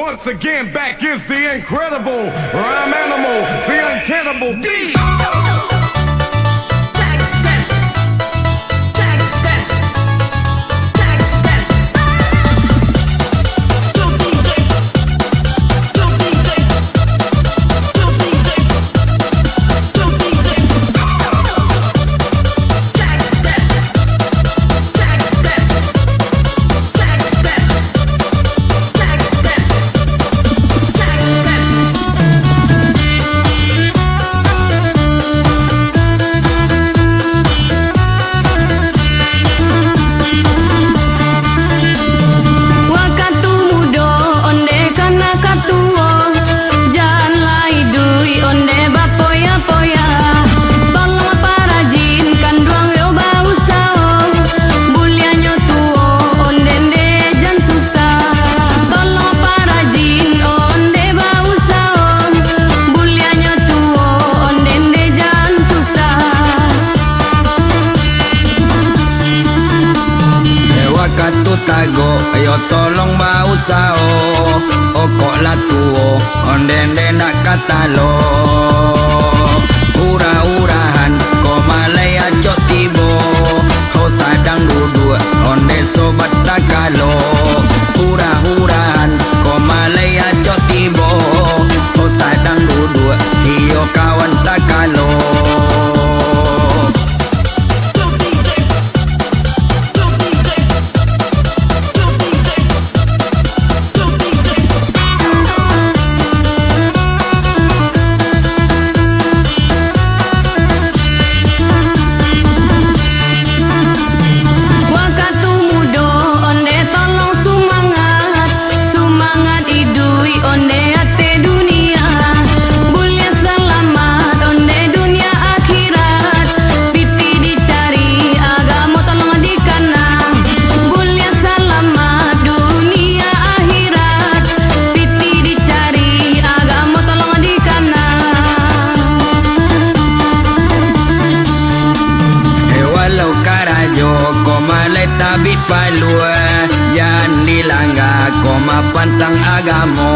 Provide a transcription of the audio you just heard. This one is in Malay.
Once again, back is the incredible rhyme animal, the uncannibal beast. Tago, ayo tolong bau sao, okok la tuo, ondende nak katalo. Ura-urahan, ko malaya jok tibo, ho sadang duduk, onde sobat takalo. Ura-urahan, ko malaya jok tibo, ho sadang duduk, hiyo kawan takalo. Tabi palua, jangan dilanggar, koma pantang agamo.